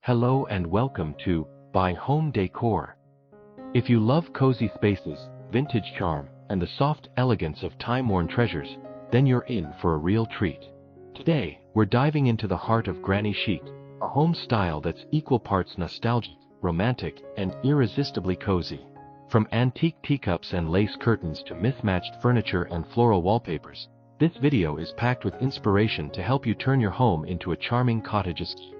Hello and welcome to By Home Decor. If you love cozy spaces, vintage charm, and the soft elegance of time-worn treasures, then you're in for a real treat. Today, we're diving into the heart of Granny Chic, a home style that's equal parts nostalgic, romantic, and irresistibly cozy. From antique teacups and lace curtains to mismatched furniture and floral wallpapers, this video is packed with inspiration to help you turn your home into a charming cottage escape.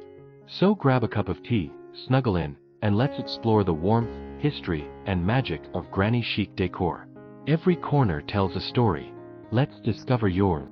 So grab a cup of tea, snuggle in, and let's explore the warmth, history, and magic of Granny Chic decor. Every corner tells a story. Let's discover yours.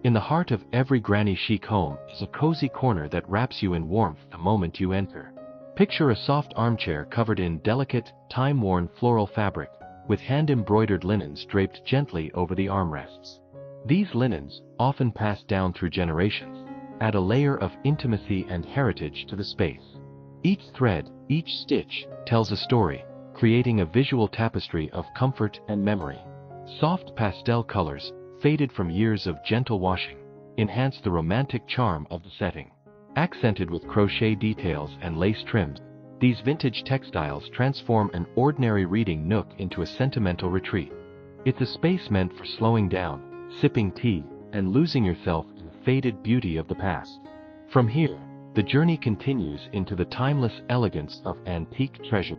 In the heart of every Granny Chic home is a cozy corner that wraps you in warmth the moment you enter. Picture a soft armchair covered in delicate, time-worn floral fabric, with hand-embroidered linens draped gently over the armrests. These linens, often passed down through generations, add a layer of intimacy and heritage to the space. Each thread, each stitch, tells a story, creating a visual tapestry of comfort and memory. Soft pastel colors, faded from years of gentle washing, enhance the romantic charm of the setting. Accented with crochet details and lace trims, these vintage textiles transform an ordinary reading nook into a sentimental retreat. It's a space meant for slowing down, sipping tea, and losing yourself in the faded beauty of the past. From here, the journey continues into the timeless elegance of antique treasure.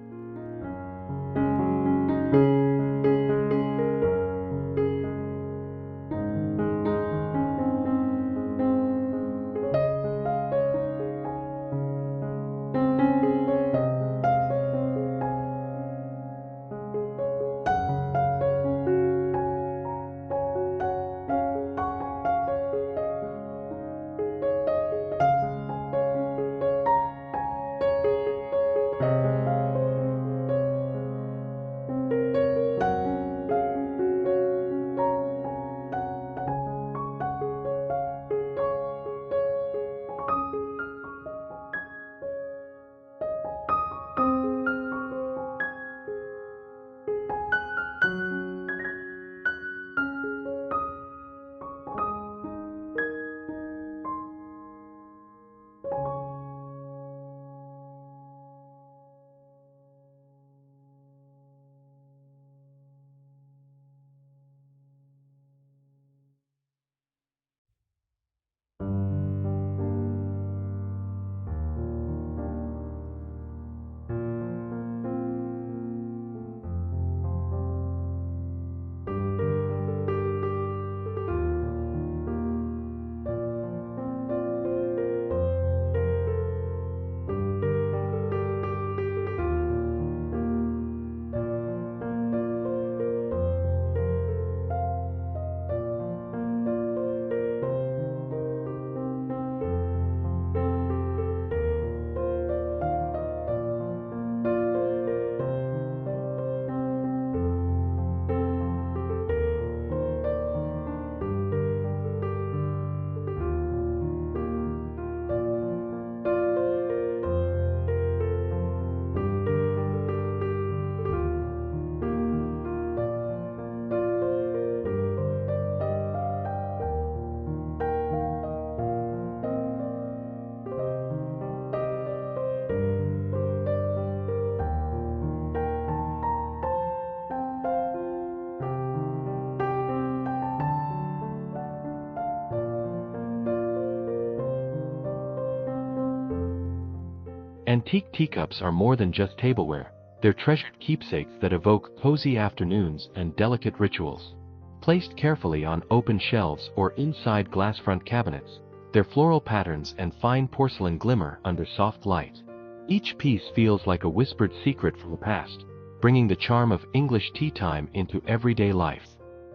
Antique teacups are more than just tableware. They're treasured keepsakes that evoke cozy afternoons and delicate rituals. Placed carefully on open shelves or inside glass-front cabinets, their floral patterns and fine porcelain glimmer under soft light. Each piece feels like a whispered secret from the past, bringing the charm of English tea time into everyday life.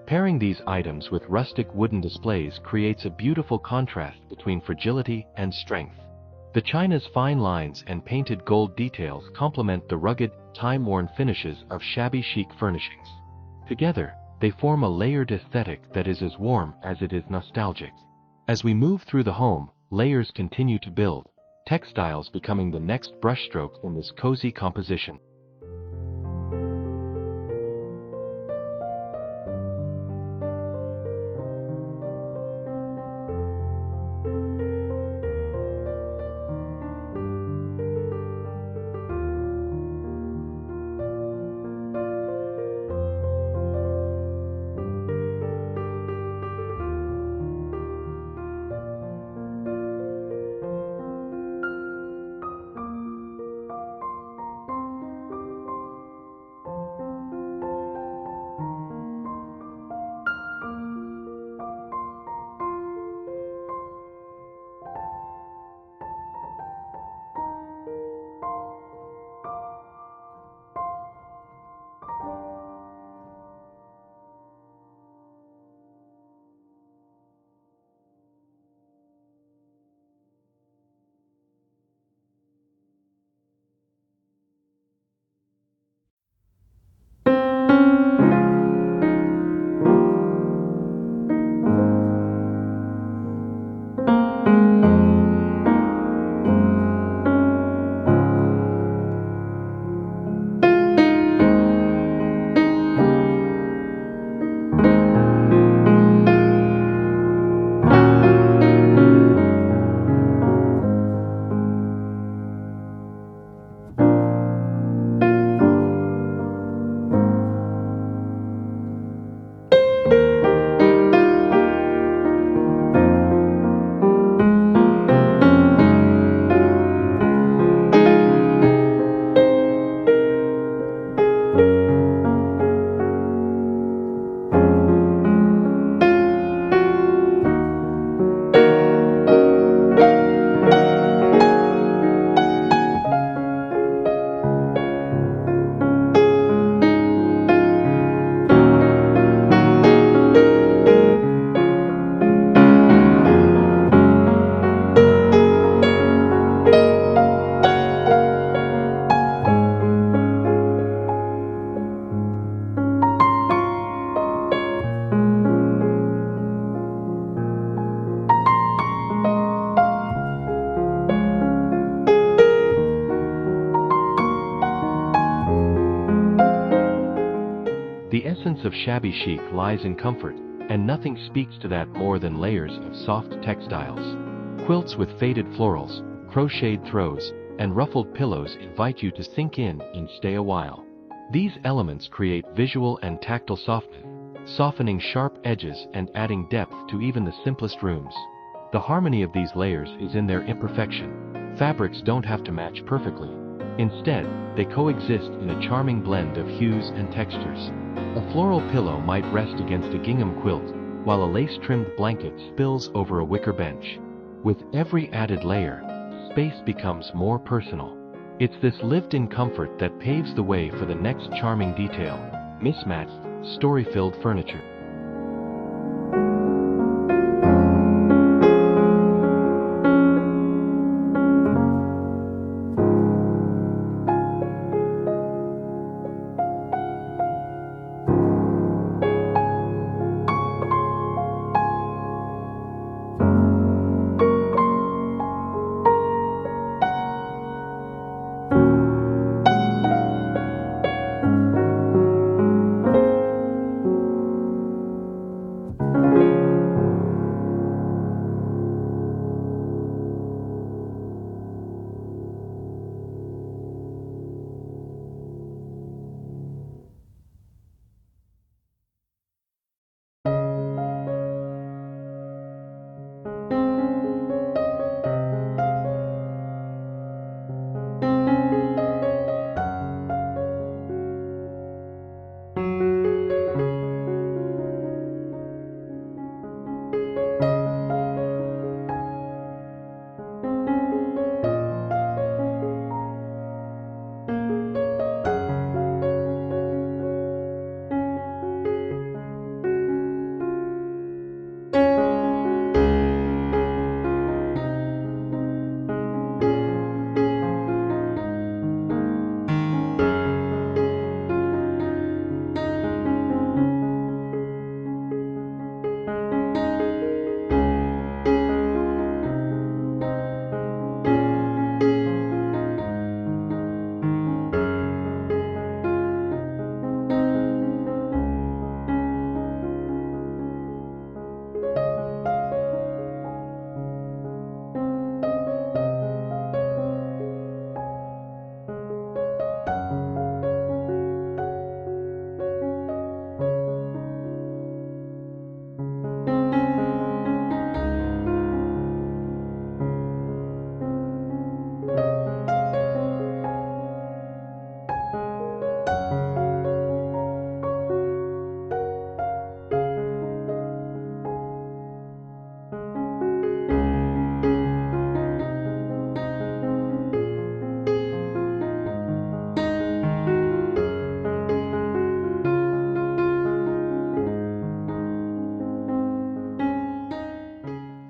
Pairing these items with rustic wooden displays creates a beautiful contrast between fragility and strength. The china's fine lines and painted gold details complement the rugged, time-worn finishes of shabby chic furnishings. Together, they form a layered aesthetic that is as warm as it is nostalgic. As we move through the home, layers continue to build, textiles becoming the next brushstroke in this cozy composition. The essence of shabby chic lies in comfort, and nothing speaks to that more than layers of soft textiles. Quilts with faded florals, crocheted throws, and ruffled pillows invite you to sink in and stay a while. These elements create visual and tactile softness, softening sharp edges and adding depth to even the simplest rooms. The harmony of these layers is in their imperfection. Fabrics don't have to match perfectly. Instead, they coexist in a charming blend of hues and textures. A floral pillow might rest against a gingham quilt, while a lace-trimmed blanket spills over a wicker bench. With every added layer, space becomes more personal. It's this lived-in comfort that paves the way for the next charming detail: mismatched, story-filled furniture.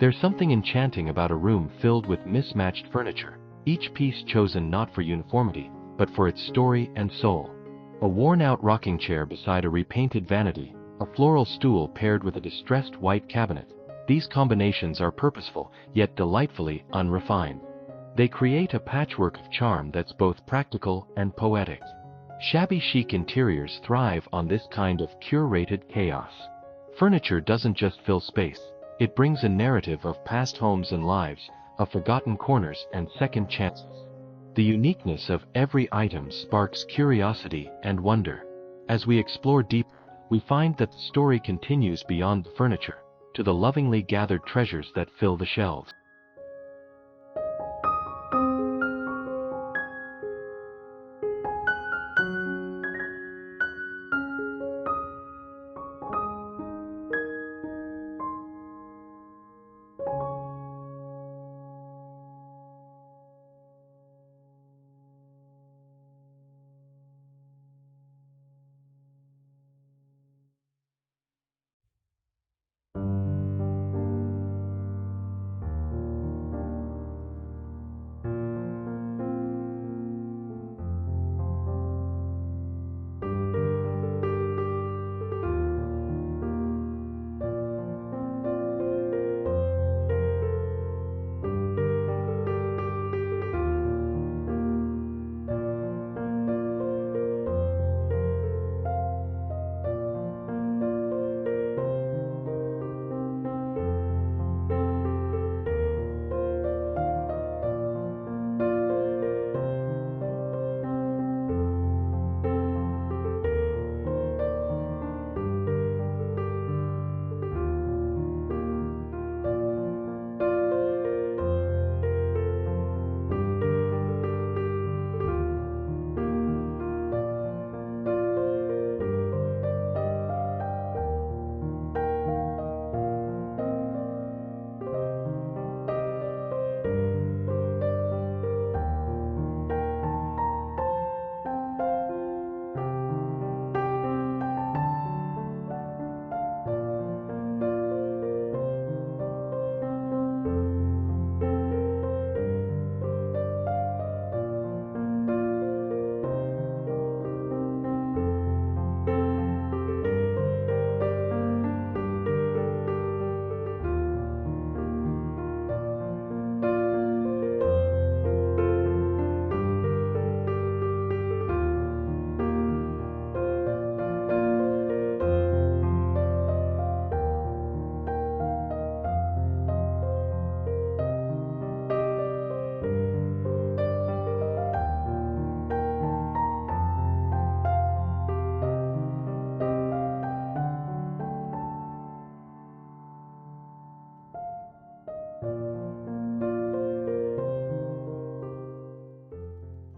There's something enchanting about a room filled with mismatched furniture, each piece chosen not for uniformity, but for its story and soul. A worn-out rocking chair beside a repainted vanity, a floral stool paired with a distressed white cabinet. These combinations are purposeful, yet delightfully unrefined. They create a patchwork of charm that's both practical and poetic. Shabby chic interiors thrive on this kind of curated chaos. Furniture doesn't just fill space, it brings a narrative of past homes and lives, of forgotten corners and second chances. The uniqueness of every item sparks curiosity and wonder. As we explore deeper, we find that the story continues beyond the furniture, to the lovingly gathered treasures that fill the shelves.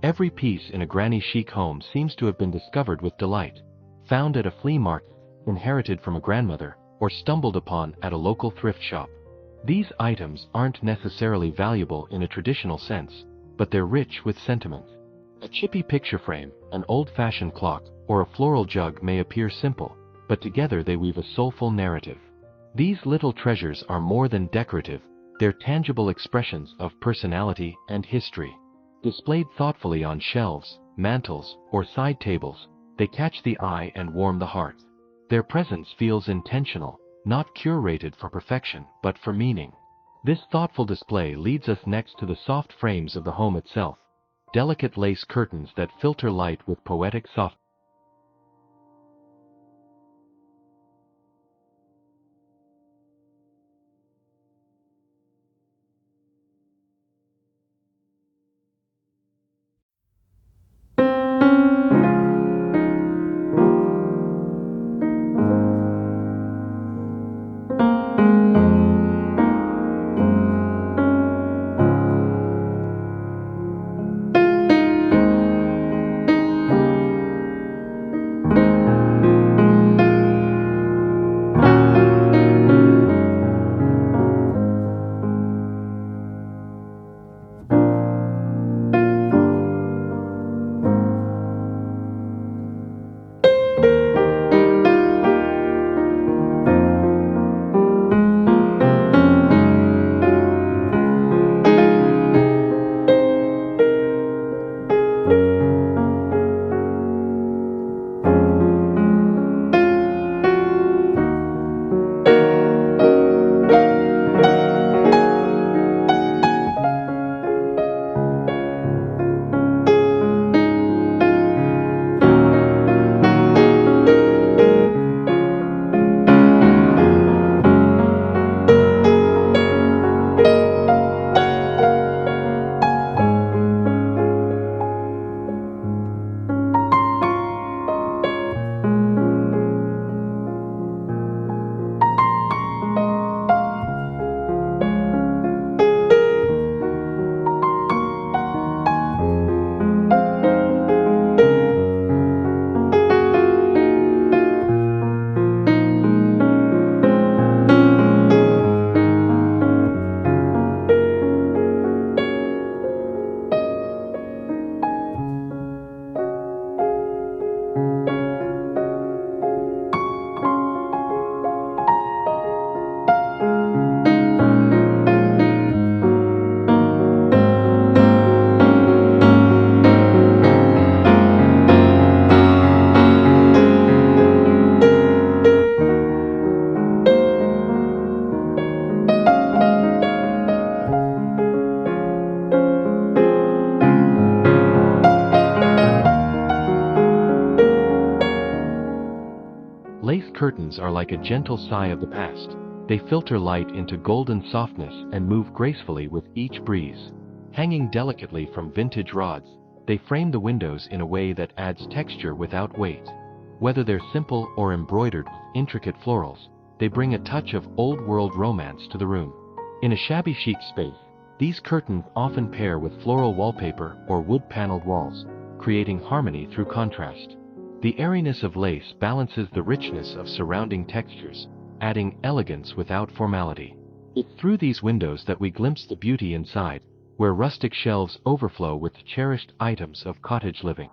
Every piece in a Granny Chic home seems to have been discovered with delight, found at a flea market, inherited from a grandmother, or stumbled upon at a local thrift shop. These items aren't necessarily valuable in a traditional sense, but they're rich with sentiment. A chippy picture frame, an old-fashioned clock, or a floral jug may appear simple, but together they weave a soulful narrative. These little treasures are more than decorative, they're tangible expressions of personality and history. Displayed thoughtfully on shelves, mantels, or side tables, they catch the eye and warm the heart. Their presence feels intentional, not curated for perfection, but for meaning. This thoughtful display leads us next to the soft frames of the home itself, delicate lace curtains that filter light with poetic softness. curtains are like a gentle sigh of the past. They filter light into golden softness and move gracefully with each breeze. Hanging delicately from vintage rods, they frame the windows in a way that adds texture without weight. Whether they're simple or embroidered with intricate florals, they bring a touch of old-world romance to the room. In a shabby chic space, these curtains often pair with floral wallpaper or wood-paneled walls, creating harmony through contrast. The airiness of lace balances the richness of surrounding textures, adding elegance without formality. It's through these windows that we glimpse the beauty inside, where rustic shelves overflow with cherished items of cottage living.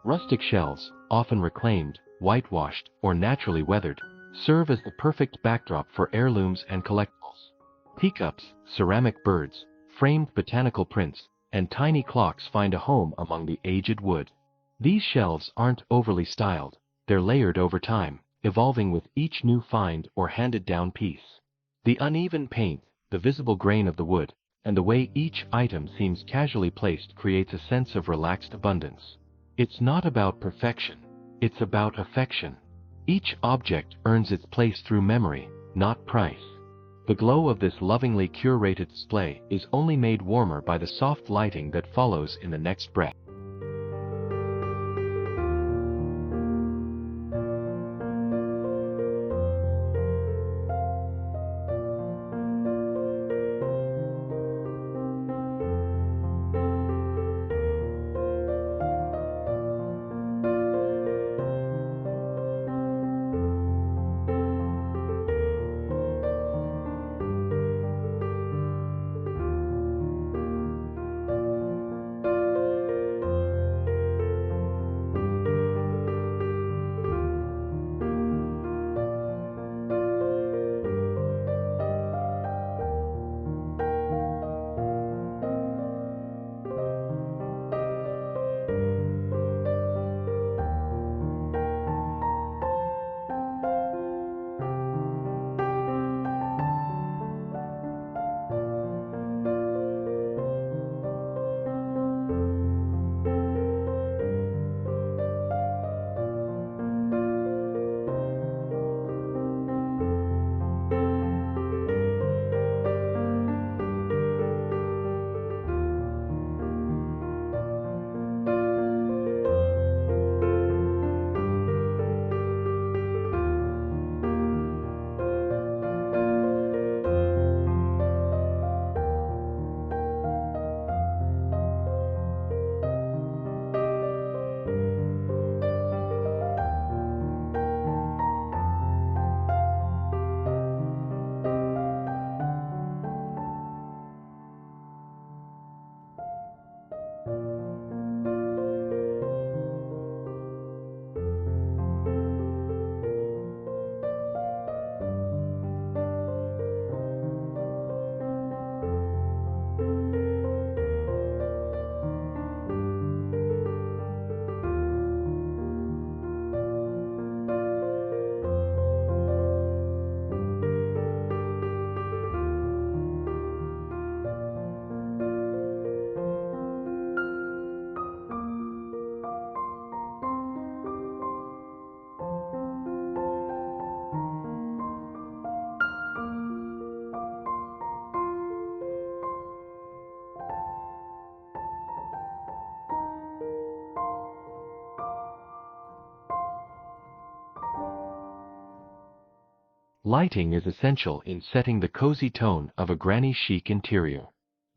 Rustic shelves, often reclaimed, whitewashed, or naturally weathered, serve as the perfect backdrop for heirlooms and collectibles. Teacups, ceramic birds, framed botanical prints, and tiny clocks find a home among the aged wood. These shelves aren't overly styled, they're layered over time, evolving with each new find or handed-down piece. The uneven paint, the visible grain of the wood, and the way each item seems casually placed creates a sense of relaxed abundance. It's not about perfection, it's about affection. Each object earns its place through memory, not price. The glow of this lovingly curated display is only made warmer by the soft lighting that follows in the next breath. Lighting is essential in setting the cozy tone of a Granny Chic interior.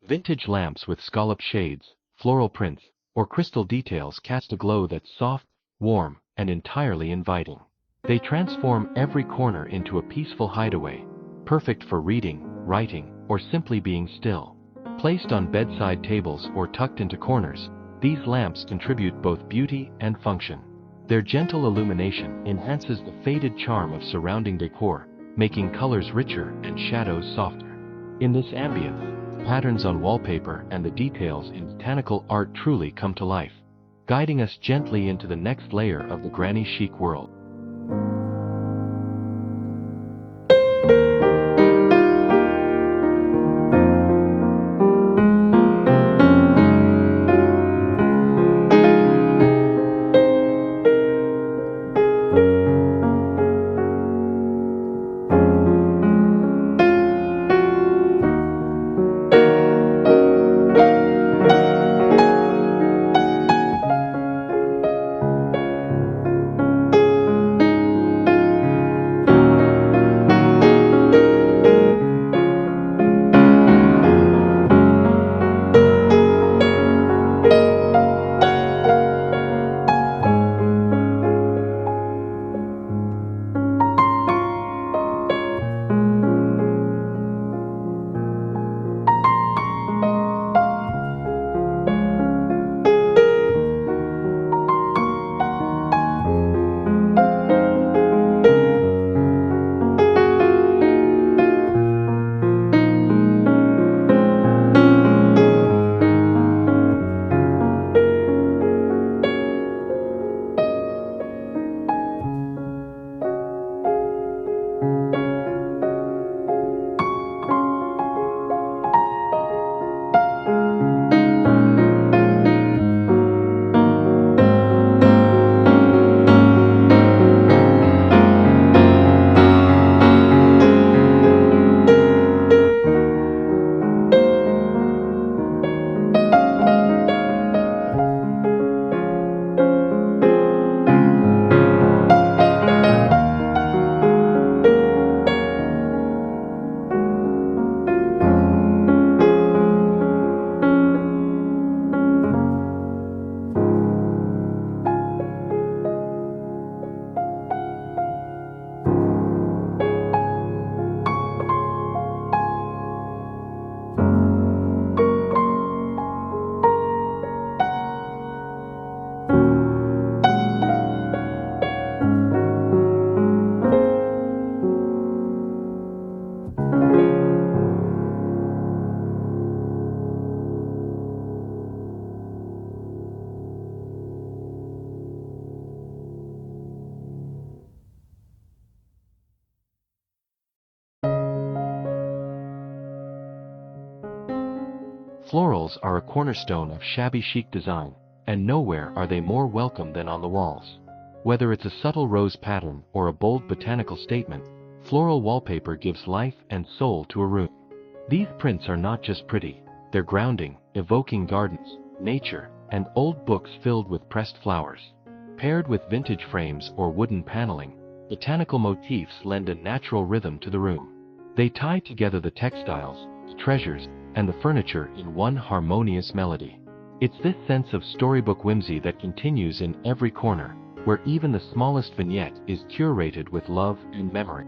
Vintage lamps with scallop shades, floral prints, or crystal details cast a glow that's soft, warm, and entirely inviting. They transform every corner into a peaceful hideaway, perfect for reading, writing, or simply being still. Placed on bedside tables or tucked into corners, these lamps contribute both beauty and function. Their gentle illumination enhances the faded charm of surrounding decor, making colors richer and shadows softer. In this ambience, patterns on wallpaper and the details in botanical art truly come to life, guiding us gently into the next layer of the Granny Chic world. Florals are a cornerstone of shabby chic design, and nowhere are they more welcome than on the walls. Whether it's a subtle rose pattern or a bold botanical statement, floral wallpaper gives life and soul to a room. These prints are not just pretty, they're grounding, evoking gardens, nature, and old books filled with pressed flowers. Paired with vintage frames or wooden paneling, botanical motifs lend a natural rhythm to the room. They tie together the textiles, the treasures, and the furniture in one harmonious melody. It's this sense of storybook whimsy that continues in every corner, where even the smallest vignette is curated with love and memory.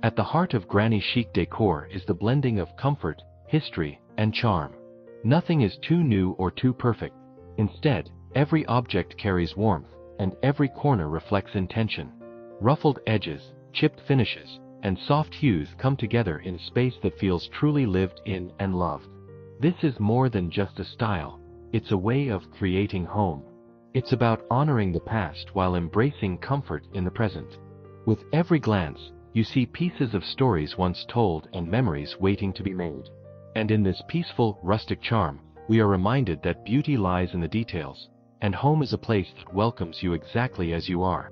At the heart of Granny Chic decor is the blending of comfort, history, and charm. Nothing is too new or too perfect. Instead, every object carries warmth, and every corner reflects intention. Ruffled edges, chipped finishes, and soft hues come together in a space that feels truly lived in and loved. This is more than just a style, it's a way of creating home. It's about honoring the past while embracing comfort in the present. With every glance, you see pieces of stories once told and memories waiting to be made. And in this peaceful, rustic charm, we are reminded that beauty lies in the details, and home is a place that welcomes you exactly as you are.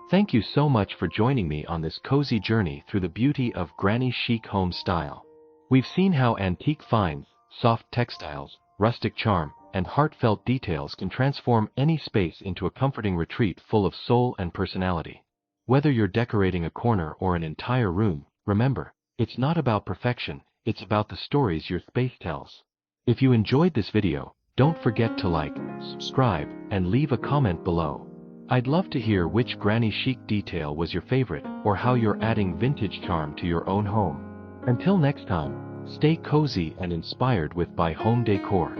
Thank you so much for joining me on this cozy journey through the beauty of Granny Chic home style. We've seen how antique finds, soft textiles, rustic charm, and heartfelt details can transform any space into a comforting retreat full of soul and personality. Whether you're decorating a corner or an entire room, remember, it's not about perfection, it's about the stories your space tells. If you enjoyed this video, don't forget to like, subscribe, and leave a comment below. I'd love to hear which Granny Chic detail was your favorite, or how you're adding vintage charm to your own home. Until next time, stay cozy and inspired with By Home Decor.